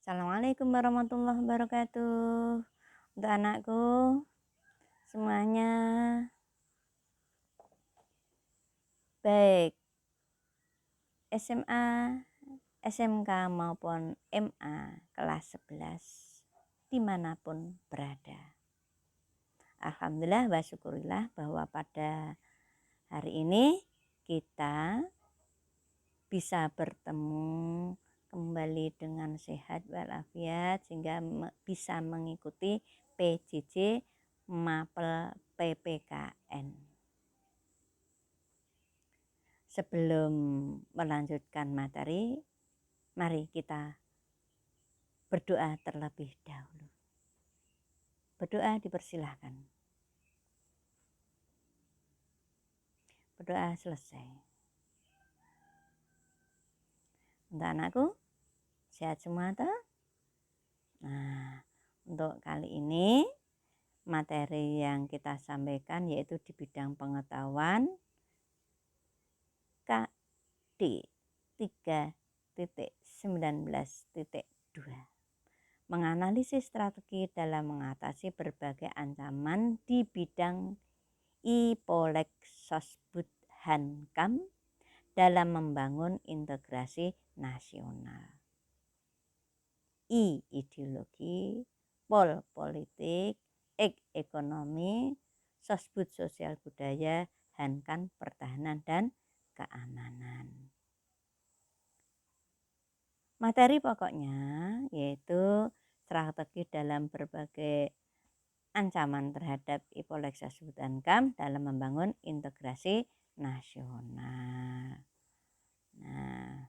Assalamualaikum warahmatullahi wabarakatuh. Untuk anakku semuanya baik SMA, SMK maupun MA kelas 11 dimanapun berada. Alhamdulillah wa syukurillah bahwa pada hari ini kita bisa bertemu kembali dengan sehat walafiat sehingga bisa mengikuti PJJ Mapel PPKN. Sebelum melanjutkan materi, mari kita berdoa terlebih dahulu. Berdoa dipersilahkan. Berdoa selesai. Untuk anakku, sehat semua toh? Nah, untuk kali ini materi yang kita sampaikan yaitu di bidang pengetahuan KD 3.19.2, menganalisis strategi dalam mengatasi berbagai ancaman di bidang IPOLEK Sosbud Hankam dalam membangun integrasi nasional. I ideologi, pol politik, ekonomi, sosbud sosial budaya, Hankam pertahanan dan keamanan. Materi pokoknya yaitu strategi dalam berbagai ancaman terhadap IPOLEK Sosbud Hankam dalam membangun integrasi nasional. Nah,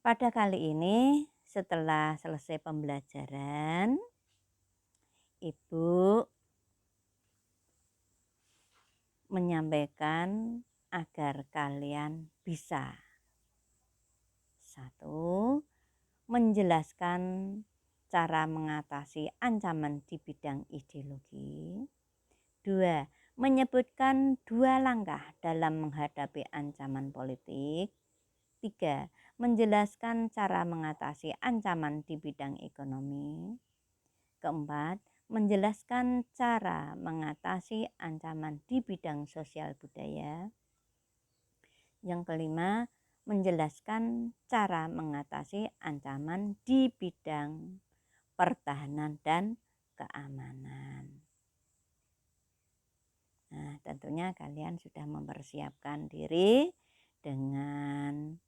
pada kali ini setelah selesai pembelajaran, Ibu menyampaikan agar kalian bisa: 1. Menjelaskan cara mengatasi ancaman di bidang ideologi. 2. Menyebutkan 2 langkah dalam menghadapi ancaman politik. 3. Menjelaskan cara mengatasi ancaman di bidang ekonomi. 4. Menjelaskan cara mengatasi ancaman di bidang sosial budaya. Yang kelima, menjelaskan cara mengatasi ancaman di bidang pertahanan dan keamanan. Nah, tentunya kalian sudah mempersiapkan diri dengan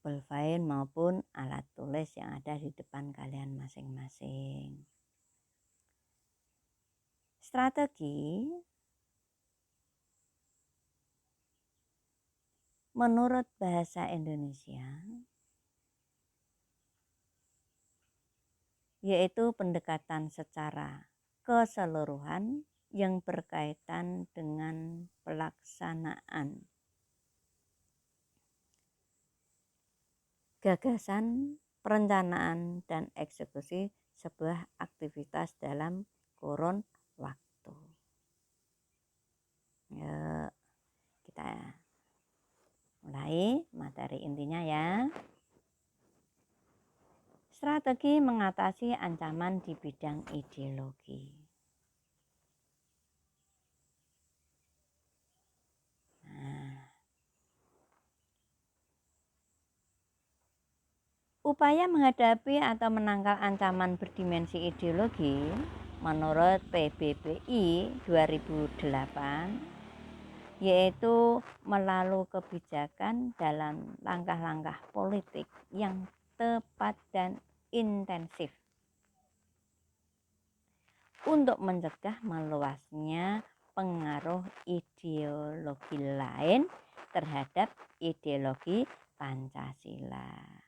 pulpen maupun alat tulis yang ada di depan kalian masing-masing. Strategi menurut bahasa Indonesia yaitu pendekatan secara keseluruhan yang berkaitan dengan pelaksanaan gagasan, perencanaan, dan eksekusi sebuah aktivitas dalam kurun waktu. Yuk, kita mulai materi intinya ya. Strategi mengatasi ancaman di bidang ideologi. Upaya menghadapi atau menangkal ancaman berdimensi ideologi menurut PBBI 2008 yaitu melalui kebijakan dalam langkah-langkah politik yang tepat dan intensif untuk mencegah meluasnya pengaruh ideologi lain terhadap ideologi Pancasila.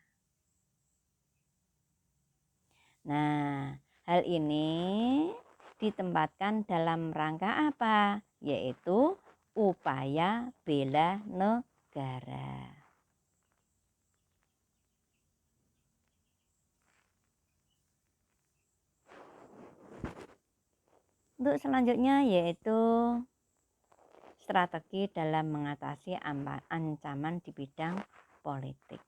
Nah, hal ini ditempatkan dalam rangka apa? Yaitu upaya bela negara. Untuk selanjutnya yaitu strategi dalam mengatasi ancaman di bidang politik.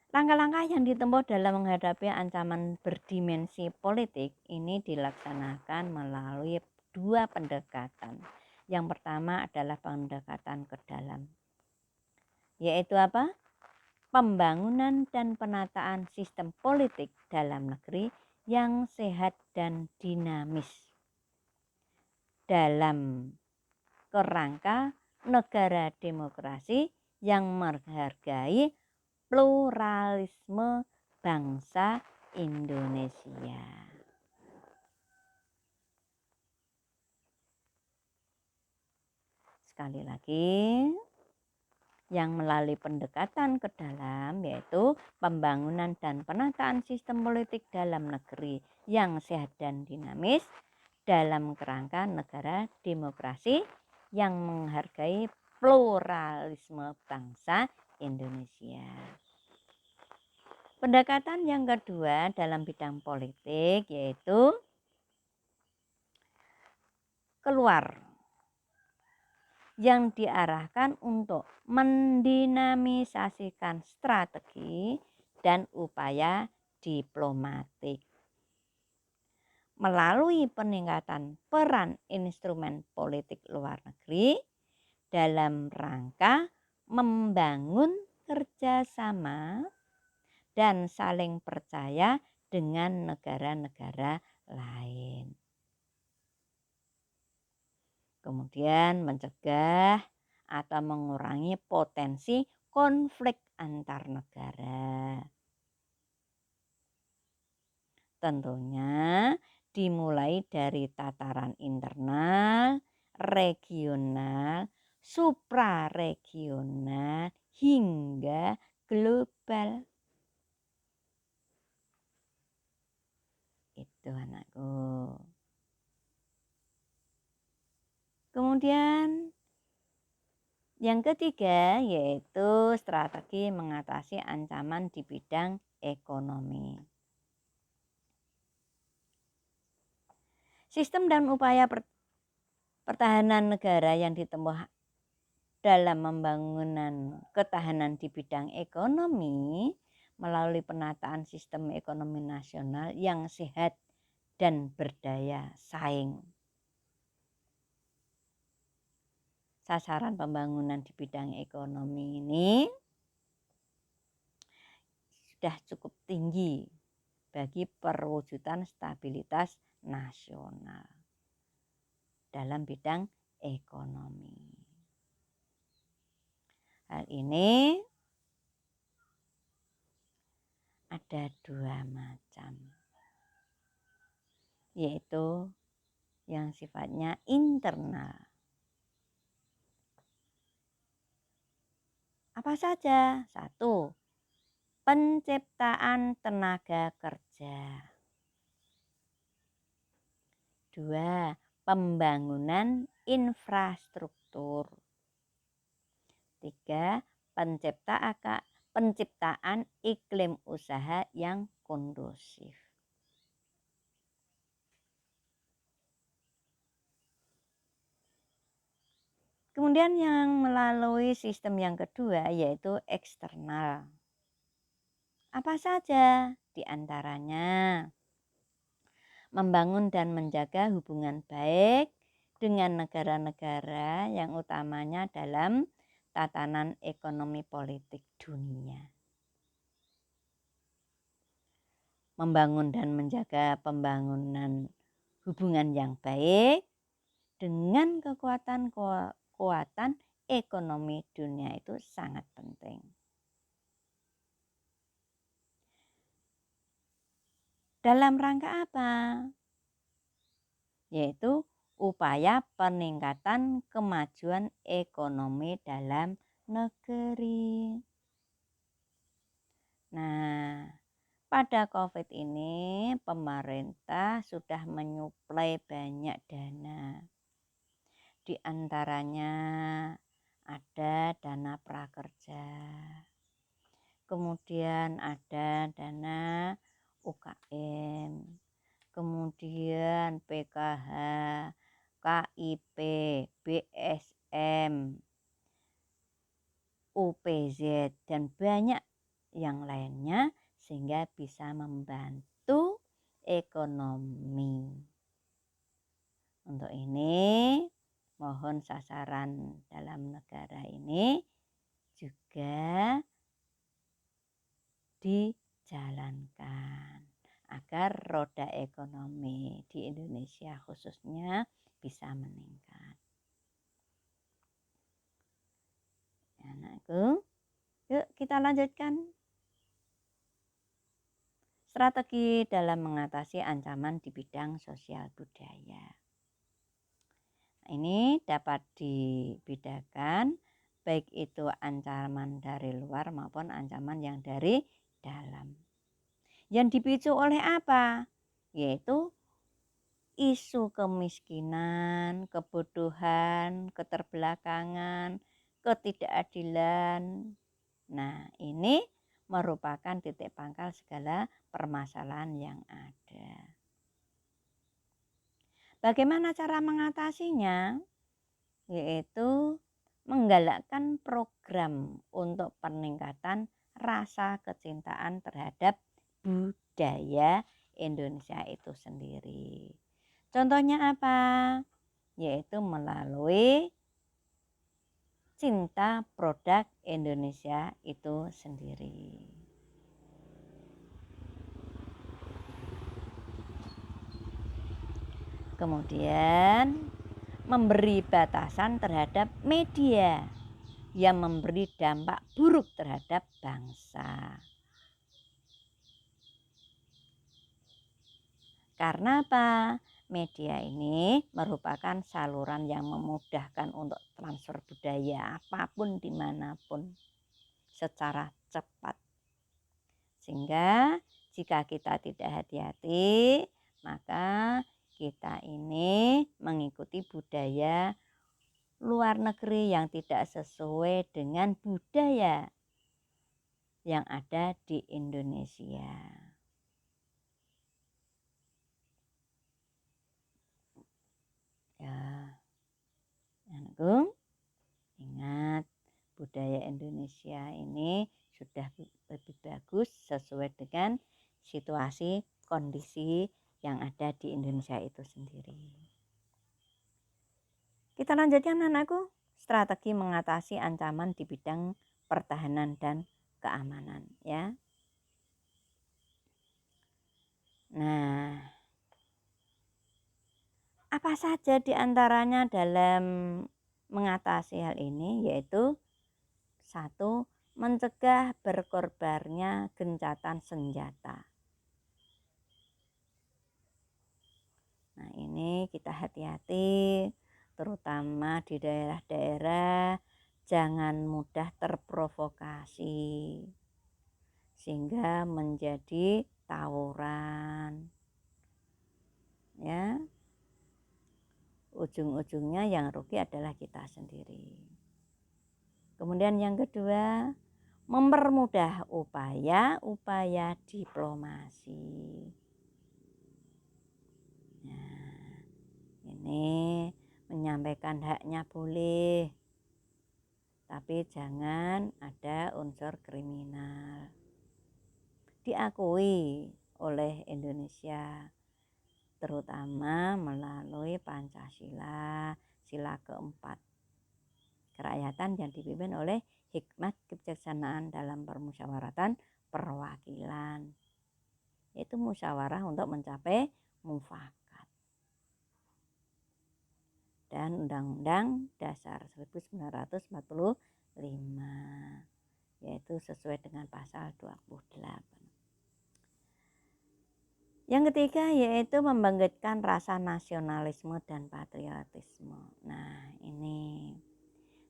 Langkah-langkah yang ditempuh dalam menghadapi ancaman berdimensi politik ini dilaksanakan melalui 2 pendekatan. Yang pertama adalah pendekatan ke dalam, yaitu apa? Pembangunan dan penataan sistem politik dalam negeri yang sehat dan dinamis dalam kerangka negara demokrasi yang menghargai pluralisme bangsa Indonesia. Sekali lagi, yang melalui pendekatan ke dalam yaitu pembangunan dan penataan sistem politik dalam negeri yang sehat dan dinamis dalam kerangka negara demokrasi yang menghargai pluralisme bangsa Indonesia. Pendekatan yang kedua dalam bidang politik yaitu keluar, yang diarahkan untuk mendinamisasikan strategi dan upaya diplomatik melalui peningkatan peran instrumen politik luar negeri dalam rangka membangun kerjasama dan saling percaya dengan negara-negara lain. Kemudian mencegah atau mengurangi potensi konflik antar negara. Tentunya dimulai dari tataran internal, regional, supraregional, hingga global. Itu anakku. Kemudian yang ketiga yaitu strategi mengatasi ancaman di bidang ekonomi. Sistem dan upaya pertahanan negara yang ditempuh dalam pembangunan ketahanan di bidang ekonomi melalui penataan sistem ekonomi nasional yang sehat dan berdaya saing. Sasaran pembangunan di bidang ekonomi ini sudah cukup tinggi bagi perwujudan stabilitas nasional dalam bidang ekonomi. Hal ini ada 2 macam, yaitu yang sifatnya internal. Apa saja? 1. Penciptaan tenaga kerja. 2. Pembangunan infrastruktur. 3. Penciptaan iklim usaha yang kondusif. Kemudian yang melalui sistem yang kedua yaitu eksternal. Apa saja? Di antaranya membangun dan menjaga hubungan baik dengan negara-negara yang utamanya dalam tatanan ekonomi politik dunia. Membangun dan menjaga pembangunan hubungan yang baik dengan kekuatan ekonomi dunia itu sangat penting. Dalam rangka apa? Yaitu upaya peningkatan kemajuan ekonomi dalam negeri. Nah, pada COVID ini pemerintah sudah menyuplai banyak dana. Di antaranya ada dana prakerja, kemudian ada dana UKM, kemudian PKH, KIP, BSI, UGM, UPZ, dan banyak yang lainnya sehingga bisa membantu ekonomi. Untuk ini mohon sasaran dalam negara ini juga dijalankan agar roda ekonomi di Indonesia khususnya bisa meningkat. Anakku, yuk kita lanjutkan. Strategi dalam mengatasi ancaman di bidang sosial budaya. Ini dapat dibedakan baik itu ancaman dari luar maupun ancaman yang dari dalam. Yang dipicu oleh apa? Yaitu isu kemiskinan, kebodohan, keterbelakangan, ketidakadilan. Nah, ini merupakan titik pangkal segala permasalahan yang ada. Bagaimana cara mengatasinya? Yaitu menggalakkan program untuk peningkatan rasa kecintaan terhadap budaya Indonesia itu sendiri. Contohnya apa? Yaitu melalui cinta produk Indonesia itu sendiri. Kemudian memberi batasan terhadap media yang memberi dampak buruk terhadap bangsa. Karena apa? Media ini merupakan saluran yang memudahkan untuk transfer budaya apapun dimanapun secara cepat. Sehingga jika kita tidak hati-hati, maka kita ini mengikuti budaya luar negeri yang tidak sesuai dengan budaya yang ada di Indonesia. Ya, anakku, ingat budaya Indonesia ini sudah lebih bagus sesuai dengan situasi kondisi yang ada di Indonesia itu sendiri. Kita lanjutkan anakku, strategi mengatasi ancaman di bidang pertahanan dan keamanan ya. Nah, apa saja diantaranya dalam mengatasi hal ini? Yaitu 1. Mencegah berkorbannya gencatan senjata. Nah, ini kita hati-hati terutama di daerah-daerah, jangan mudah terprovokasi sehingga menjadi tawuran. Ya. Ujung-ujungnya yang rugi adalah kita sendiri. Kemudian yang kedua, mempermudah upaya diplomasi. Nah, ini menyampaikan haknya boleh, tapi jangan ada unsur kriminal. Diakui oleh Indonesia, terutama melalui Pancasila, sila keempat. Kerakyatan yang dipimpin oleh hikmat kebijaksanaan dalam permusyawaratan perwakilan, yaitu musyawarah untuk mencapai mufakat. Dan Undang-Undang Dasar 1945, yaitu sesuai dengan pasal 28. Yang ketiga yaitu membangkitkan rasa nasionalisme dan patriotisme. Nah, ini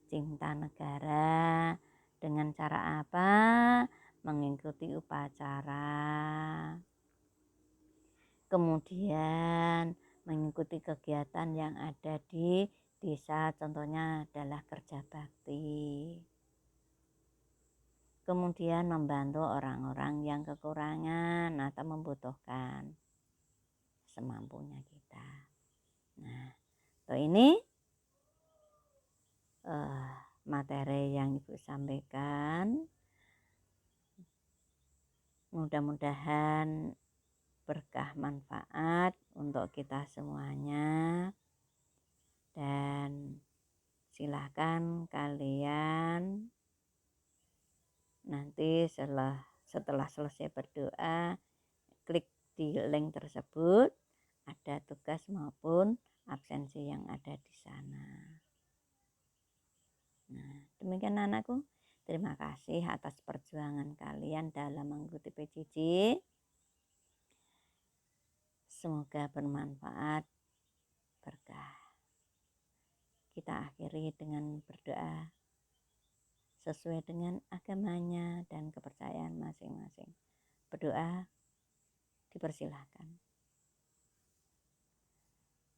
cinta negara dengan cara apa? Mengikuti upacara. Kemudian mengikuti kegiatan yang ada di desa, contohnya adalah kerja bakti. Kemudian membantu orang-orang yang kekurangan atau membutuhkan semampunya kita. Nah, ini materi yang Ibu sampaikan. Mudah-mudahan berkah manfaat untuk kita semuanya, dan silahkan kalian nanti setelah selesai berdoa klik di link tersebut, ada tugas maupun absensi yang ada di sana. Nah, demikian anakku. Terima kasih atas perjuangan kalian dalam mengikuti PJJ. Semoga bermanfaat, berkah. Kita akhiri dengan berdoa sesuai dengan agamanya dan kepercayaan masing-masing. Berdoa dipersilahkan.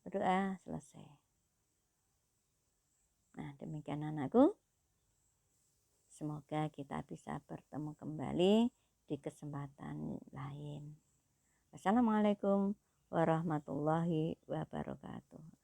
Berdoa selesai. Nah, demikian anakku. Semoga kita bisa bertemu kembali di kesempatan lain. Wassalamualaikum warahmatullahi wabarakatuh.